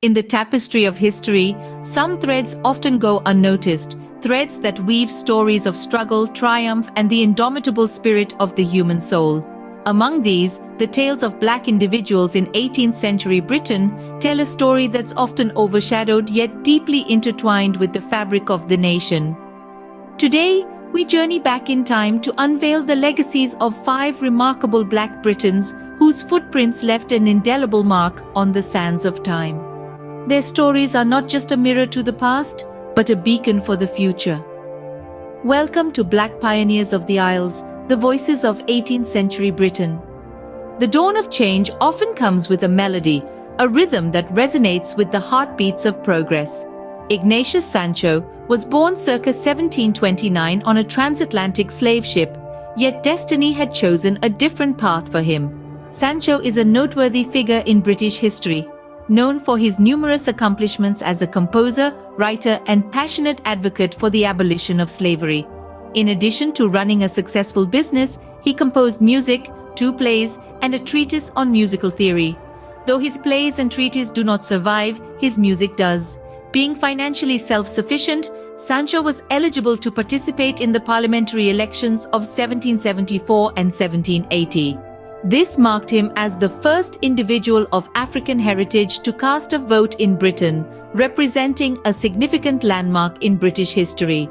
In the tapestry of history, some threads often go unnoticed, threads that weave stories of struggle, triumph, and the indomitable spirit of the human soul. Among these, the tales of black individuals in 18th century Britain tell a story that's often overshadowed yet deeply intertwined with the fabric of the nation. Today, we journey back in time to unveil the legacies of 5 remarkable Black Britons whose footprints left an indelible mark on the sands of time. Their stories are not just a mirror to the past, but a beacon for the future. Welcome to Black Pioneers of the Isles, the voices of 18th century Britain. The dawn of change often comes with a melody, a rhythm that resonates with the heartbeats of progress. Ignatius Sancho was born circa 1729 on a transatlantic slave ship, yet destiny had chosen a different path for him. Sancho is a noteworthy figure in British history, known for his numerous accomplishments as a composer, writer, and passionate advocate for the abolition of slavery. In addition to running a successful business, he composed music, 2 plays, and a treatise on musical theory. Though his plays and treatise do not survive, his music does. Being financially self-sufficient, Sancho was eligible to participate in the parliamentary elections of 1774 and 1780. This marked him as the first individual of African heritage to cast a vote in Britain, representing a significant landmark in British history.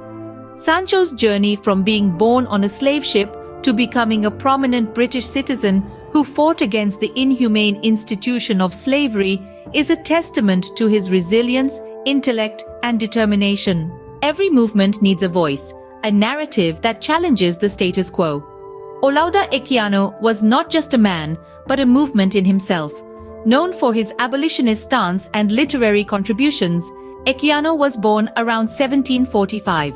Sancho's journey from being born on a slave ship to becoming a prominent British citizen who fought against the inhumane institution of slavery is a testament to his resilience, intellect, and determination. Every movement needs a voice, a narrative that challenges the status quo. Olaudah Equiano was not just a man, but a movement in himself. Known for his abolitionist stance and literary contributions, Equiano was born around 1745.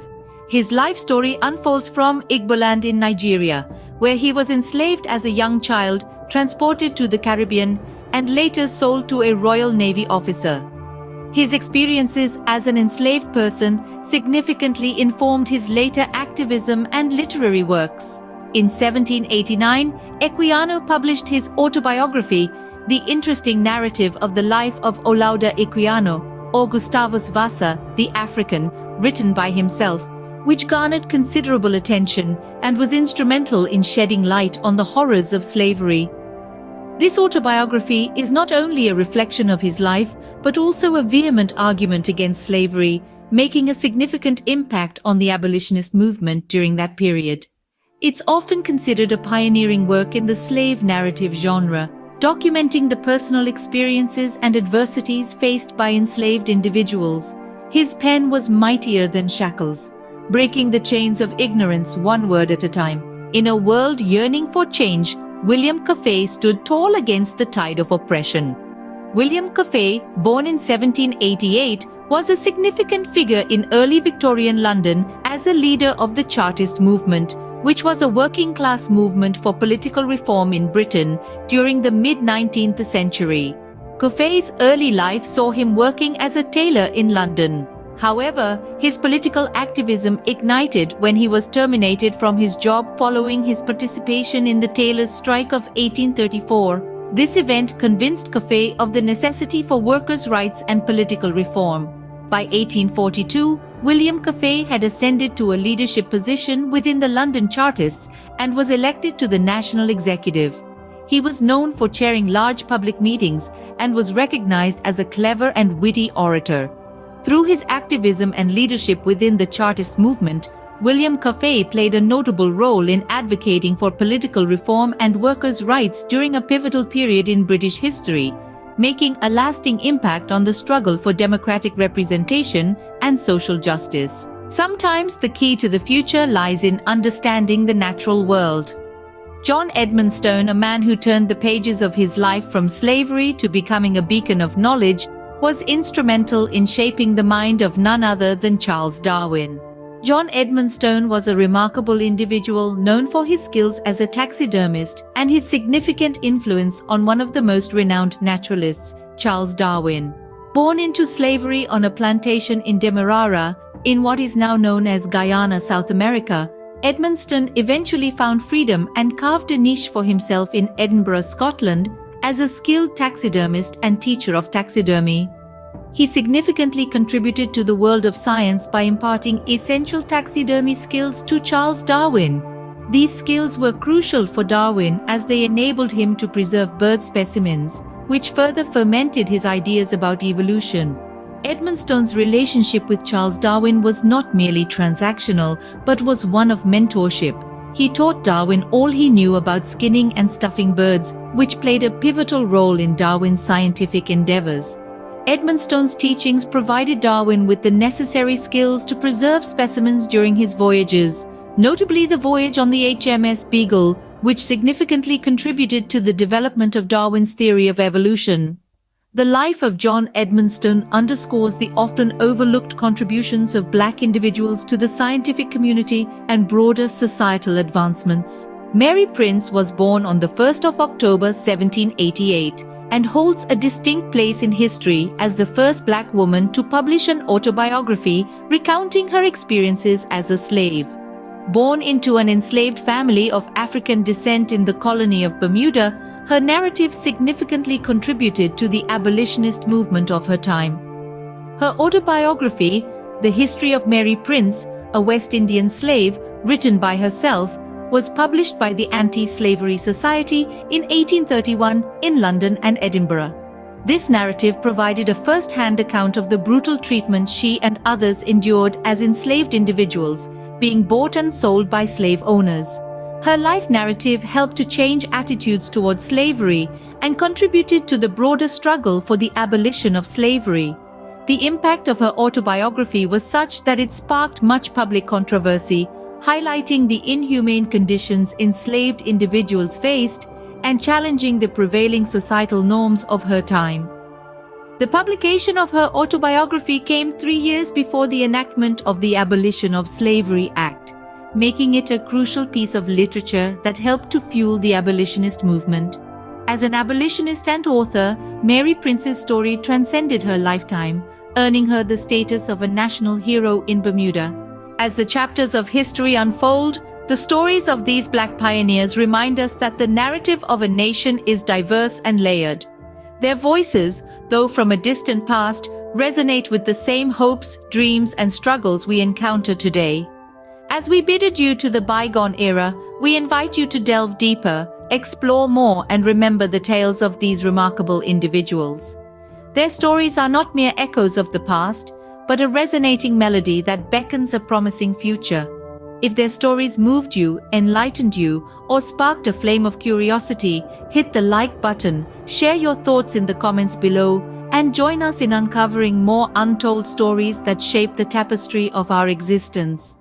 His life story unfolds from Igboland in Nigeria, where he was enslaved as a young child, transported to the Caribbean, and later sold to a Royal Navy officer. His experiences as an enslaved person significantly informed his later activism and literary works. In 1789, Equiano published his autobiography, The Interesting Narrative of the Life of Olaudah Equiano, or Gustavus Vassa, the African, written by himself, which garnered considerable attention and was instrumental in shedding light on the horrors of slavery. This autobiography is not only a reflection of his life, but also a vehement argument against slavery, making a significant impact on the abolitionist movement during that period. It's often considered a pioneering work in the slave narrative genre, documenting the personal experiences and adversities faced by enslaved individuals. His pen was mightier than shackles, breaking the chains of ignorance one word at a time. In a world yearning for change, William Cuffay stood tall against the tide of oppression. William Cuffay, born in 1788, was a significant figure in early Victorian London as a leader of the Chartist movement, which was a working-class movement for political reform in Britain during the mid-19th century. Cuffay's early life saw him working as a tailor in London. However, his political activism ignited when he was terminated from his job following his participation in the tailors' strike of 1834. This event convinced Cuffay of the necessity for workers' rights and political reform. By 1842, William Cuffay had ascended to a leadership position within the London Chartists and was elected to the National Executive. He was known for chairing large public meetings and was recognized as a clever and witty orator. Through his activism and leadership within the Chartist movement, William Cuffay played a notable role in advocating for political reform and workers' rights during a pivotal period in British history, making a lasting impact on the struggle for democratic representation and social justice. Sometimes the key to the future lies in understanding the natural world. John Edmund, a man who turned the pages of his life from slavery to becoming a beacon of knowledge, was instrumental in shaping the mind of none other than Charles Darwin. John Edmund was a remarkable individual known for his skills as a taxidermist and his significant influence on one of the most renowned naturalists, Charles Darwin. Born into slavery on a plantation in Demerara, in what is now known as Guyana, South America, Edmund eventually found freedom and carved a niche for himself in Edinburgh, Scotland, as a skilled taxidermist and teacher of taxidermy. he significantly contributed to the world of science by imparting essential taxidermy skills to Charles Darwin. These skills were crucial for Darwin as they enabled him to preserve bird specimens, which further fermented his ideas about evolution. Edmund's relationship with Charles Darwin was not merely transactional, but was one of mentorship. He taught Darwin all he knew about skinning and stuffing birds, which played a pivotal role in Darwin's scientific endeavors. Edmund's teachings provided Darwin with the necessary skills to preserve specimens during his voyages, notably the voyage on the HMS Beagle, which significantly contributed to the development of Darwin's theory of evolution. The life of John Edmundstone underscores the often overlooked contributions of Black individuals to the scientific community and broader societal advancements. Mary Prince was born on the 1st of October 1788 and holds a distinct place in history as the first Black woman to publish an autobiography recounting her experiences as a slave. Born into an enslaved family of African descent in the colony of Bermuda, her narrative significantly contributed to the abolitionist movement of her time. Her autobiography, The History of Mary Prince, a West Indian slave, written by herself, was published by the Anti-Slavery Society in 1831 in London and Edinburgh. This narrative provided a first-hand account of the brutal treatment she and others endured as enslaved individuals, being bought and sold by slave owners. Her life narrative helped to change attitudes towards slavery and contributed to the broader struggle for the abolition of slavery. The impact of her autobiography was such that it sparked much public controversy, highlighting the inhumane conditions enslaved individuals faced and challenging the prevailing societal norms of her time. The publication of her autobiography came 3 years before the enactment of the Abolition of Slavery Act, making it a crucial piece of literature that helped to fuel the abolitionist movement. As an abolitionist and author, Mary Prince's story transcended her lifetime, earning her the status of a national hero in Bermuda. As the chapters of history unfold, the stories of these Black pioneers remind us that the narrative of a nation is diverse and layered. Their voices, though from a distant past, resonate with the same hopes, dreams, and struggles we encounter today. As we bid adieu to the bygone era, we invite you to delve deeper, explore more, and remember the tales of these remarkable individuals. Their stories are not mere echoes of the past, but a resonating melody that beckons a promising future. If their stories moved you, enlightened you, or sparked a flame of curiosity, hit the like button, share your thoughts in the comments below, and join us in uncovering more untold stories that shape the tapestry of our existence.